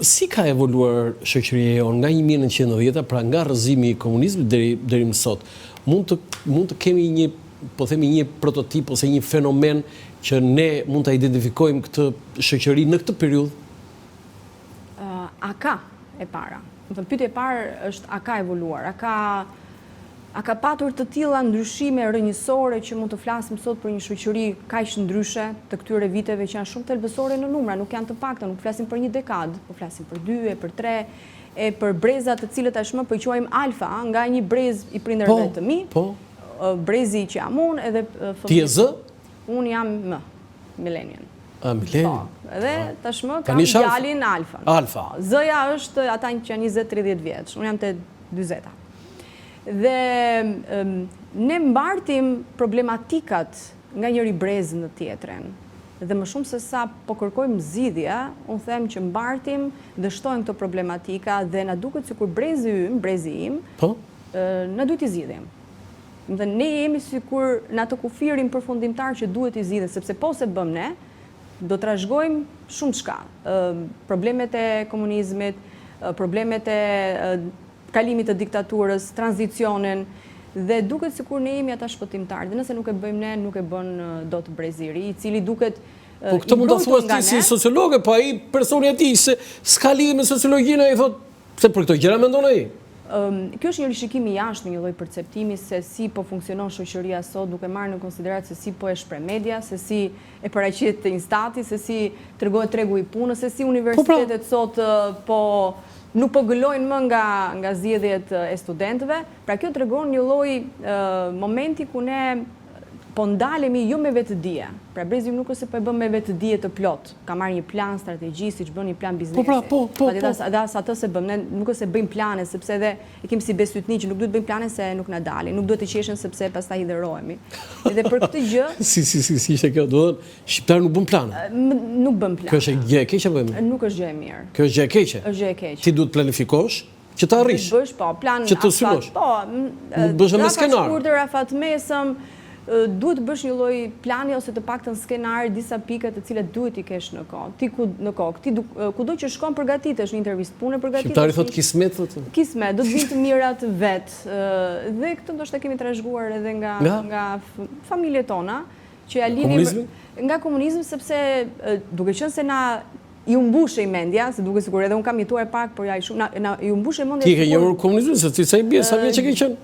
Si ka evoluar shoqëria jonë nga 1910, pra nga rrëzimi i komunizmit deri më sot? Mund të kemi një prototip ose një fenomen që ne mund të identifikojmë këtë shoqëri në këtë periudhë? A ka e para. Pyetja e parë është a ka evoluar, a ka patur të tilla ndryshime rrënjësore që mund të flasim sot për një shoqëri kaq ndryshe të këtyre viteve që janë shumë thelbësore në numra, nuk janë të pakta, nuk flasim për një dekadë, po flasim për 2, për 3, e për brezat të cilët tashmë po i quajmë alfa, nga një brez i prindërve të mi, brezi që jam unë edhe Ti je Z? Unë jam M, millennial. Millennial. Edhe tashmë kam djalin alfa. Z-ja është ata që janë 20-30 vjeç, unë jam te 40-ta. Dhe ne mbartim problematikat nga njëri brez në tjetrin. Dhe më shumë se sa po kërkojmë zgjidhje, unë them që mbartim dhe shtojmë këto problematika dhe na duket sikur brezi im, na duhet i zgjidhim. Dhe ne jemi sikur në atë kufirin përfundimtar që duhet i zgjidhim, sepse po se bëm ne, do të trashëgojmë shumë çka. Problemet e komunizmit, problemet e kalimit të diktaturës, tranzicionin, dhe duket sikur ne jemi ata shpëtimtarë. Dhe nëse nuk e bëjmë ne, nuk e bën dot breziri, i cili duket po këtë mund ta thuash ti si sociologe, po ai personi i tij se s'ka lidhje me sociologjinë, ai thotë se për këto gjëra mendon ai. Kjo është një rishikim i jashtëm, një lloj perceptimi se si po funksionon shoqëria sot, duke marrë në konsiderat se si po e shpreh media, se si e paraqit Instati, se si tregohet tregu i punës, se si universitetet sot nuk po gëllojnë më nga zgjedhjet e studentëve. Pra kjo tregon një lloj momenti ku ne po ndalemi jo me vetëdije. Pra brezi nuk është se po e bën me vetëdije të plot. Ka marrë një plan strategji, siç bën një plan biznesi. Edhe atë se bëm, ne nuk është se bëjmë plane, sepse edhe e kemi si besytni që nuk duhet bëjmë plane se nuk na dalin, nuk duhet të qeshen sepse pastaj hidherohemi. Edhe për këtë gjë, si ishte kjo, do të thonë shqiptarë nuk bën plane. Nuk bën plane. Kjo është gjë e keqe apo jo? Nuk është gjë e mirë. Kjo është gjë e keqe. Është gjë e keqe. Ti duhet planifikosh që të arrish. Bësh plan që të synosh. Nuk bësh me skenar. Mesëm, duhet të bësh një lloj plani ose të paktën skenar disa pika të cilat duhet i kesh në kohë. Ti kudo që shkon përgatitesh në intervistë pune, përgatitesh. Shqiptari thotë kismet thotë. Kismet, do të vinë të mirat vet. Dhe këtë ndoshta kemi trashëguar edhe nga familjet tona që ja lidhim nga komunizmi, sepse duke qenë se na i umbushej mendja, se duke sikur edhe un kam jetuar pak, por ja na i umbushej mendja. Ti ke njohur komunizmin, se ti sa i bie, sa vjeç ke qenë?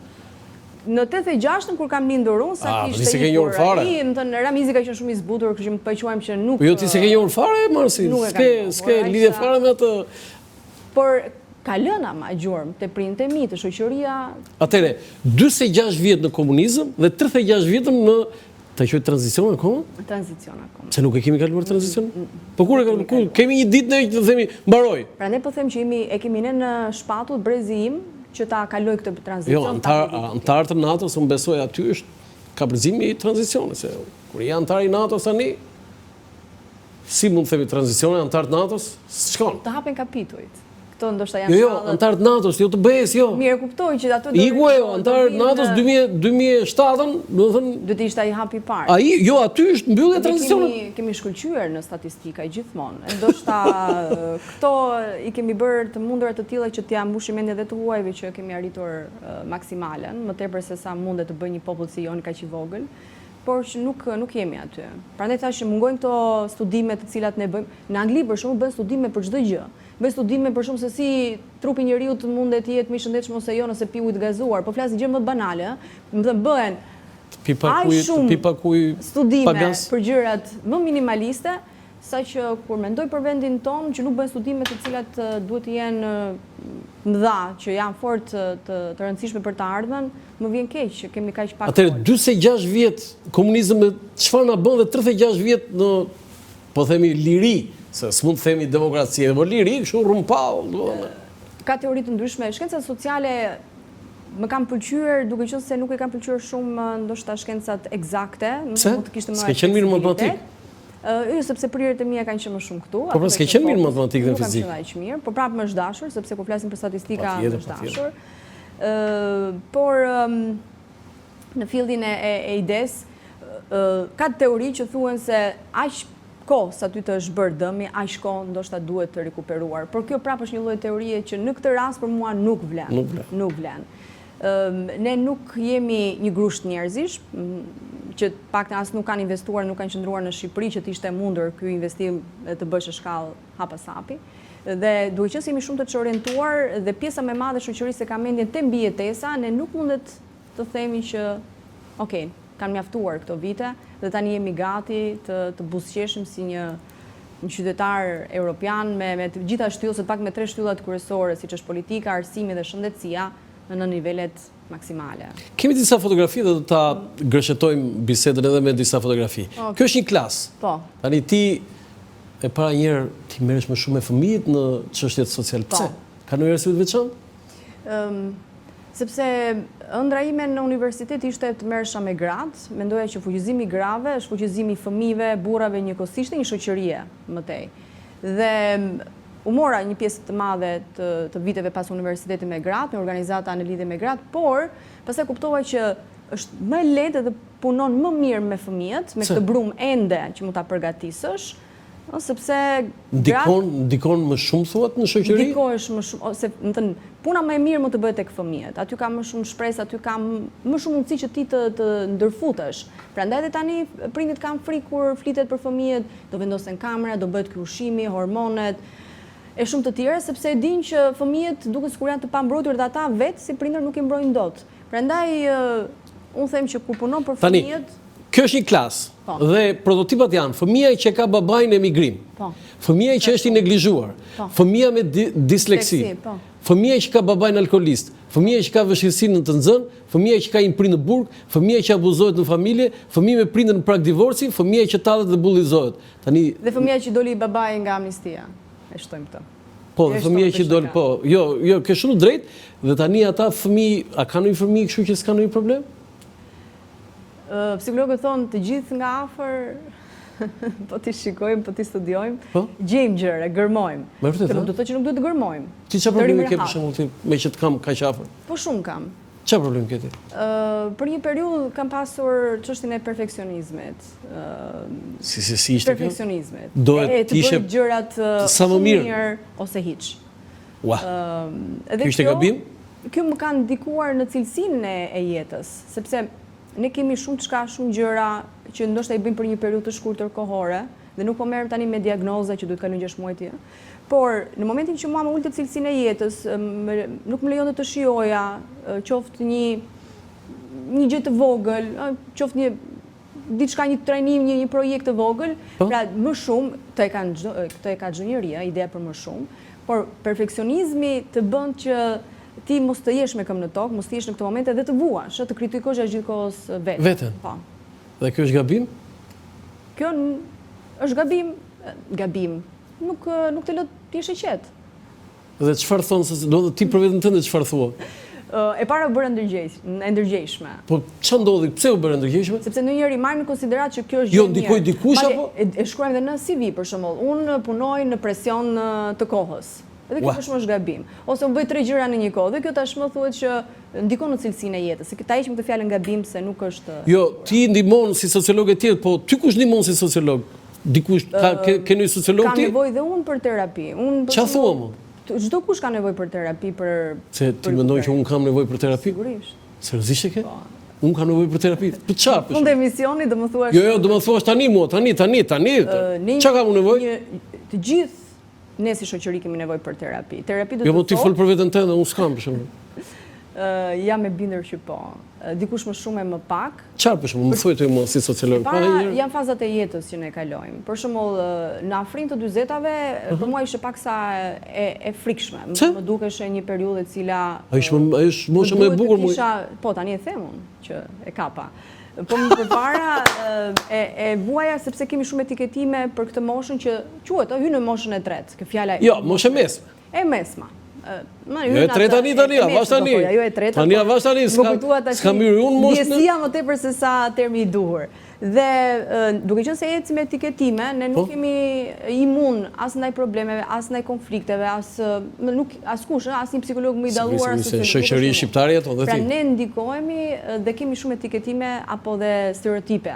Në 86-ën kur kam lindur unë, sa kishte ikur ai, më thënë Ramizi ka qenë shumë i zbutur, kështu që po quajmë që nuk. Po jo ti s'e ke njohur fare, Marsi. S'ke lidhje fare me atë. Por ka lënë ama gjurmë te prindët e mi, te shoqëria. Atëre, 46 vjet në komunizëm dhe 36 vjet në ta quaj tranzicion akoma? Tranzicion akoma. Se nuk e kemi kaluar tranzicion? Po kur kemi një ditë ne që themi mbaroi. Prandaj po them që e kemi ne në shpatull brezi im që ta kaloj këtë tranzicion. Jo, antar të NATO-s, unë besoj aty është kapërcimi i tranzicionit, se kur je antar i NATO-s tani, si mund të themi tranzicioni antar të NATO-s, s'shkon. Të hapen kapitujt. Këto ndoshta janë Jo, antar të NATO-s, jo të BE-s, jo. Mirë, kuptoj që ato antar të NATO-s 2007-ën, do të thënë, do të ishte ai hapi i parë. Ai, jo, aty është mbyllja e tranzicionit. Kemi shkëlqyer në statistika gjithmonë. Ndoshta këto i kemi bërë të mundura të tilla që t'ia mbushim mendjen edhe të huajve që kemi arritur maksimalen, më tepër se sa mundet të bëjë një popull si jon kaq i vogël, por që nuk jemi aty. Prandaj thashë mungojnë këto studime të cilat ne bëjmë. Në Angli për shembull bën studime për çdo gjë. Bën studime për shembull se si trupi njeriu të mundet të jetë më i shëndetshëm ose jo nëse pi ujë të gazuar, po flasin gjë më banale, më thënë bëhen studime për gjërat më minimaliste, saqë kur mendoj për vendin tonë që nuk bën studime të cilat duhet të jenë mëdha, që janë fort të rëndësishme për të ardhmen, më vjen keq që kemi kaq pak. Atëherë 46 vjet komunizëm, çfarë na bën dhe 36 vjet në, po themi, liri, se s'mund të themi demokracie, por liri kështu rrumpau. Ka teori të ndryshme. Shkencat sociale më kanë pëlqyer, duke qenë se nuk e kanë pëlqyer shumë ndoshta shkencat eksakte, mund të kishte më. S'ke qenë mirë matematik. Jo, sepse prirjet e mia kanë qenë më shumë këtu. Po s'ke qenë mirë matematikë dhe fizikë. Nuk kam qenë aq mirë, por prapë më është dashur, sepse kur flasim për statistika më është dashur. Por në fillin e ides ka teori që thuhen se aq kohë sa ty të është bërë dëmi, aq kohë ndoshta duhet të rikuperuar. Por kjo prapë është një lloj teorie që në këtë rast për mua nuk vlen. Nuk vlen. Ne nuk jemi një grusht njerëzish, që paktën as nuk kanë investuar, nuk kanë qëndruar në Shqipëri që të ishte mundur ky investim të bësh në shkallë hapasapi. Dhe duke qenë se jemi shumë të çorientuar dhe pjesa më e madhe e shoqërisë ka mendjen te mbijetesa, ne nuk mundet të themi që okay, kanë mjaftuar këto vite dhe tani jemi gati të buzëqeshim si një qytetar europian me të gjitha shtyllët, pak me 3 shtyllat kryesore, siç është politika, arsimi dhe shëndetësia, në nivelet maksimale. Kemi disa fotografi dhe do ta gërshetojmë bisedën edhe me disa fotografi. Kjo është një klasë. Po. Tani ti e para njerë ti merresh më shumë me fëmijët në çështjet sociale. Pse? Ka ndonjë arsye të veçantë? Sepse ëndra ime në universitet ishte të merresha me gratë, mendoja që fuqizimi i grave është fuqizimi i fëmijëve, burrave njëkohësisht, një shoqërie më tej. Dhe u mora një pjesë të madhe të viteve pas universitetit me gratë, me organizata në lidhje me gratë, por pastaj kuptova që është më lehtë dhe punon më mirë me fëmijët, me këtë brumë ende që mund ta përgatisësh, sepse ndikon më shumë thuat në shoqëri? Ndikohesh më shumë, ose puna më e mirë mund të bëhet tek fëmijët. Aty ka më shumë shpresë, aty ka më shumë mundësi që ti të ndërfutesh. Prandaj edhe tani prindit kanë frikë kur flitet për fëmijët, do vendosen kamera, do bëhet ky ushqimi, hormonet e shumë të tjera, sepse e dinë që fëmijët duket sikur janë të pambrojtur dhe ata vetë si prindër nuk i mbrojnë dot. Prandaj unë them që kur punon për fëmijët. Kjo është një klasë dhe prototipat janë fëmia që ka babain e emigrim, fëmia që është i neglizhuar, fëmia me disleksi, fëmia që ka babain alkolist, fëmia që ka vështirësinë të nxënë, fëmia që ka një prind në burg, fëmia që abuzohet në familje, fëmia me prindër në prag divorci, fëmia që tallet dhe bullizohet. Dhe fëmia që doli babai nga amnistia. E shtojmë këtë. Po, dhe fëmia që doli, po, jo, ke shumë drejt, dhe tani ata fëmijë, a kanë një fëmijë kështu që s'ka ndonjë problem? Psikologët thonë të gjithë nga afër, po t'i shikojmë, po t'i studiojmë, gjejmë gjëra, gërmojmë. Me vërtet, do të thotë që nuk duhet të gërmojmë. Ti çfarë problemi ke për shembull ti me që të kam kaq afër? Po shumë kam. Çfarë problem ke ti? Për një periudhë kam pasur çështjen e perfeksionizmit. Si ishte kjo? Perfeksionizmit. Dohet të ishe gjërat sa më mirë ose hiç. Ua. Kjo ishte gabim? Kjo më ka ndikuar në cilësinë e jetës, sepse ne kemi shumë gjëra që ndoshta i bëjmë për një periudhë të shkurtër kohore dhe nuk po merrem tani me diagnoza që duhet kalojnë 6 muaj tjetër. Por në momentin që mua më ultet cilësinë e jetës, nuk më lejonte të shijoja, qoftë një gjë të vogël, qoftë diçka, një trajnim, një projekt të vogël, pra më shumë, këtë e ka çdo njeri, ideja për më shumë, por perfeksionizmi të bën që ti mos të jesh me këmbë në tokë, mos të jesh në këtë momente dhe të vuash, të kritikosh gjithkohës vetën. Veten. Po. Dhe kjo është gabim? Kjo është gabim. Nuk të lë të jesh i qetë. Dhe çfarë thon se do ti për veten tënde çfarë thua? E para u bëra ndërgjegjshme. Po ç'a ndodhi? Pse u bëra ndërgjegjshme? Sepse ndonjëherë marrim në konsiderat që kjo është gjë. Jo, ndikoi dikush apo? E shkruajmë edhe në CV për shembull. Unë punoj në presion të kohës. Edhe kjo tashmë është gabim. Ose u bëj 3 gjëra në një kohë dhe kjo tashmë thuhet që ndikon në cilësinë e jetës. Ta heqim këtë fjalën gabim se nuk është. Jo, ti ndihmon si sociolog e tjetër, po ty kush ndihmon si sociolog? Dikush ke një sociolog ti? Kam nevojë dhe unë për terapi. Ç'a thua më? Çdo kush ka nevojë për terapi Se ti mendon që unë kam nevojë për terapi? Sigurisht. Seriozisht e ke? Unë kam nevojë për terapi. Për çfarë? Fund emisioni do më thuash. Jo, do më thuash tani mua, tani. Ç'a kam nevojë? Të gjithë ne si shoqëri kemi nevojë për terapi. Terapi do të thotë. Jo, po ti fol për veten tënde, unë s'kam për shembull. Jam e bindur që po. Dikush më shumë e më pak. Çfarë për shembull, më thuaj ti mua si sociolog? Janë fazat e jetës që ne kalojmë. Për shembull, në afrim të 40-tave, për mua ishte paksa e frikshme. Më dukeshe një periudhë e cila është mosha më e bukur mua. Po, tani e them unë që e kapa. Po më përpara e vuaja sepse kemi shumë etiketime për këtë moshën që quhet, hyn në moshën e tretë. Kjo fjala. Jo, moshë mesme. E mesma. Jo e treta tani, avash tani. Jo e treta. Tani avash tani, s'ka mirë unë moshën. Ndjesia më tepër se sa termi i duhur. Dhe duke qenë se ecim me etiketime, ne nuk kemi imun as ndaj problemeve, as ndaj konflikteve, as kush, as një psikolog më i dalluar se shoqëri shqiptare ato dhe ti. Pra ne ndikohemi dhe kemi shumë etiketime apo dhe stereotipe